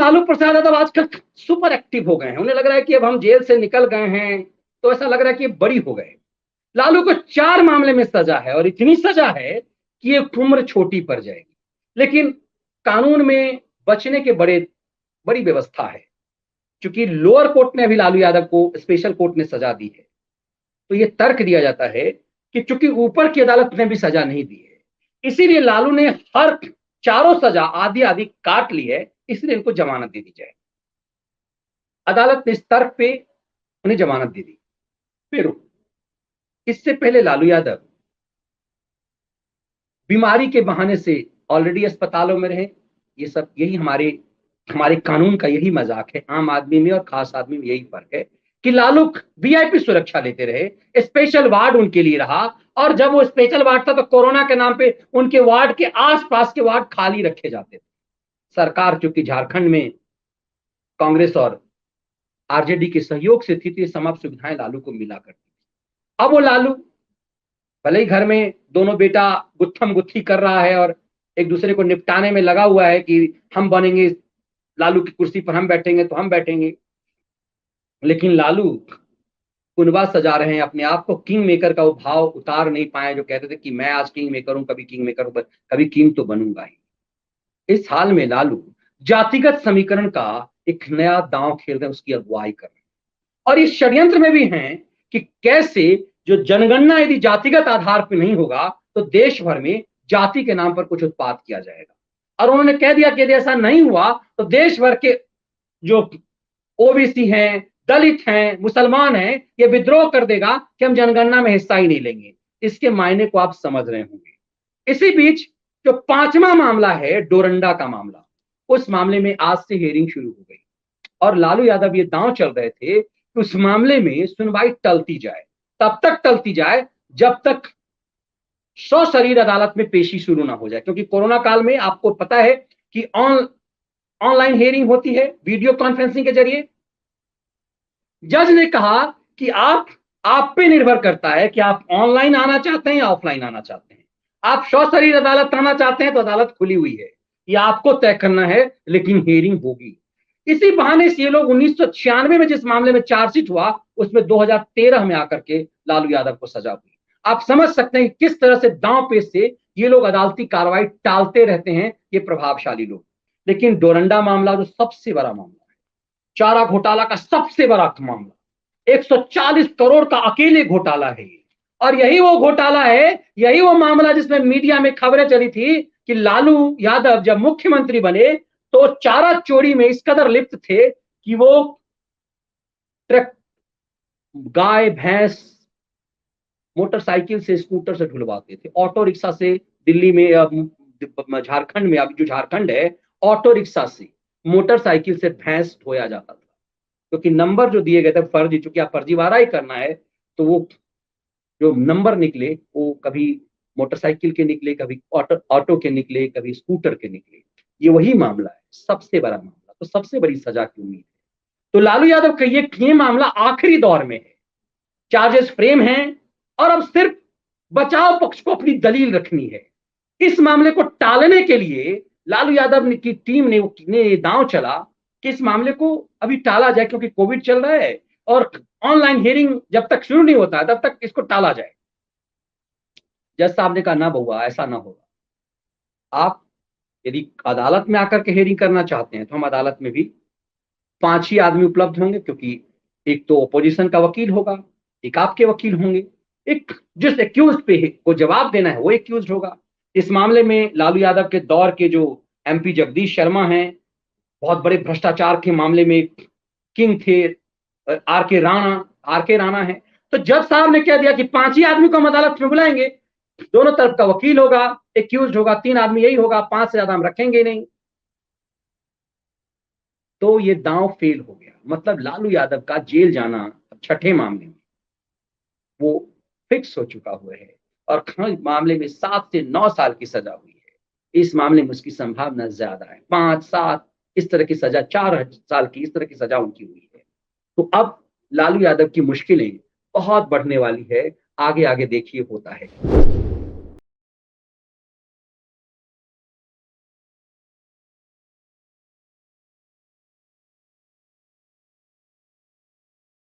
लालू प्रसाद यादव आजकल super active हो गए हैं। उन्हें लग रहा है कि अब हम जेल से निकल गए हैं, तो ऐसा लग रहा है कि बड़ी हो गए। लालू को 4 मामले में सजा है और इतनी सजा है कि ये उम्र छोटी पड़ जाएगी। लेकिन कानून में बचने के बड़ी व्यवस्था है। क्योंकि लोअर कोर्ट ने अभी लालू यादव को स्पेशल कोर्ट ने सजा दी है, तो ये तर्क दिया जाता है कि चूंकि ऊपर की अदालत ने भी सजा नहीं दी है, इसीलिए लालू ने हर चारों सजा आधी आधी काट ली है, इसलिए इनको जमानत दे दी जाए। अदालत ने इस तर्क पे उन्हें जमानत दे दी। फिर इससे पहले लालू यादव बीमारी के बहाने से ऑलरेडी अस्पतालों में रहे। ये सब यही हमारे हमारे कानून का यही मजाक है। आम आदमी में और खास आदमी में यही फर्क है कि लालू वीआईपी सुरक्षा लेते रहे, स्पेशल वार्ड उनके लिए रहा, और जब वो स्पेशल वार्ड था तो कोरोना के नाम पे उनके वार्ड के आसपास के वार्ड खाली रखे जाते थे। सरकार चूंकि झारखंड में कांग्रेस और आरजेडी के सहयोग से थी, तो ये तमाम सुविधाएं लालू को मिला करती थी। अब वो लालू भले ही घर में दोनों बेटा गुत्थम गुत्थी कर रहा है और एक दूसरे को निपटाने में लगा हुआ है कि हम बनेंगे, लालू की कुर्सी पर हम बैठेंगे तो हम बैठेंगे, लेकिन लालू कुनबा सजा रहे हैं अपने आप को। किंग मेकर का वो भाव उतार नहीं पाए जो कहते थे कि मैं आज किंग मेकर हूं, कभी किंग मेकर हूं, कभी किंग तो बनूंगा ही। इस हाल में लालू जातिगत समीकरण का एक नया दांव खेल रहे हैं, उसकी अगुवाई कर रहे हैं। और इस षड्यंत्र में भी हैं कि कैसे जो जनगणना यदि जातिगत आधार पर नहीं होगा तो देश भर में जाति के नाम पर कुछ उत्पाद किया जाएगा। और उन्होंने कह दिया कि यदि ऐसा नहीं हुआ तो देश भर के जो ओबीसी हैं, दलित हैं, मुसलमान हैं, ये विद्रोह कर देगा कि हम जनगणना में हिस्सा ही नहीं लेंगे। इसके मायने को आप समझ रहे होंगे। इसी बीच जो 5वां मामला है डोरंडा का मामला, उस मामले में आज से हियरिंग शुरू हो गई और लालू यादव ये दांव चल रहे थे कि उस मामले में सुनवाई टलती जाए, तब तक टलती जाए जब तक सशरीर अदालत में पेशी शुरू ना हो जाए। क्योंकि कोरोना काल में आपको पता है कि ऑनलाइन हियरिंग होती है, वीडियो कॉन्फ्रेंसिंग के जरिए। जज ने कहा कि आप पे निर्भर करता है कि आप ऑनलाइन आना चाहते हैं या ऑफलाइन आना चाहते हैं। आप सशरीर अदालत आना चाहते हैं तो अदालत खुली हुई है, ये आपको तय करना है, लेकिन हियरिंग होगी। इसी बहाने से ये लोग 1996 में जिस मामले में चार्जशीट हुआ, उसमें 2013 में आकर के लालू यादव को सजा हुई। आप समझ सकते हैं किस तरह से दांव पेच से ये लोग अदालती कार्रवाई टालते रहते हैं, ये प्रभावशाली लोग। लेकिन डोरंडा मामला जो सबसे बड़ा मामला, चारा घोटाला का सबसे बड़ा मामला, 140 करोड़ का अकेले घोटाला है। और यही वो घोटाला है, यही वो मामला जिसमें मीडिया में खबरें चली थी कि लालू यादव जब मुख्यमंत्री बने तो चारा चोरी में इस कदर लिप्त थे कि वो ट्रक, गाय, भैंस मोटरसाइकिल से, स्कूटर से ढुलवाते थे, ऑटो रिक्शा से। दिल्ली में, झारखंड में, अभी जो झारखंड है, ऑटो रिक्शा से, मोटरसाइकिल से भैंस ढोया जाता था। क्योंकि नंबर जो दिए गए थे फर्जी, चूंकि आप फर्जीवाड़ा ही करना है तो वो जो नंबर निकले वो कभी मोटरसाइकिल के निकले, कभी ऑटो के निकले, कभी स्कूटर के निकले। ये वही मामला है, सबसे बड़ा मामला। तो सबसे बड़ी सजा की उम्मीद है। तो लालू यादव का ये मामला आखिरी दौर में है, चार्जेस फ्रेम हैं और अब सिर्फ बचाव पक्ष को अपनी दलील रखनी है। इस मामले को टालने के लिए लालू यादव की टीम ने दांव चला कि इस मामले को अभी टाला जाए, क्योंकि कोविड चल रहा है और ऑनलाइन हियरिंग जब तक शुरू नहीं होता है तब तक इसको टाला जाए। जज साहब ने कहा ना बहुआ, ऐसा ना होगा। आप यदि अदालत में आकर के हियरिंग करना चाहते हैं तो हम अदालत में भी 5 ही आदमी उपलब्ध होंगे, क्योंकि एक तो ओपोजिशन का वकील होगा, एक आपके वकील होंगे, एक जिस एक्यूज पे को जवाब देना है वो एक्यूज होगा। इस मामले में लालू यादव के दौर के जो एमपी जगदीश शर्मा हैं, बहुत बड़े भ्रष्टाचार के मामले में किंग थे, आर के राणा है। तो जज साहब ने कह दिया कि 5 ही आदमी को हम अदालत में बुलाएंगे, दोनों तरफ का वकील होगा, एक्यूज होगा, 3 आदमी यही होगा, 5 से ज्यादा हम रखेंगे नहीं। तो ये दांव फेल हो गया। मतलब लालू यादव का जेल जाना छठे मामले में वो फिक्स हो चुका हुआ है और मामले में 7 से 9 साल की सजा हुई है। इस मामले में उसकी संभावना ज्यादा है, 5-7 इस तरह की सजा, 4 साल की इस तरह की सजा उनकी हुई है। तो अब लालू यादव की मुश्किलें बहुत बढ़ने वाली है। आगे आगे देखिए होता है।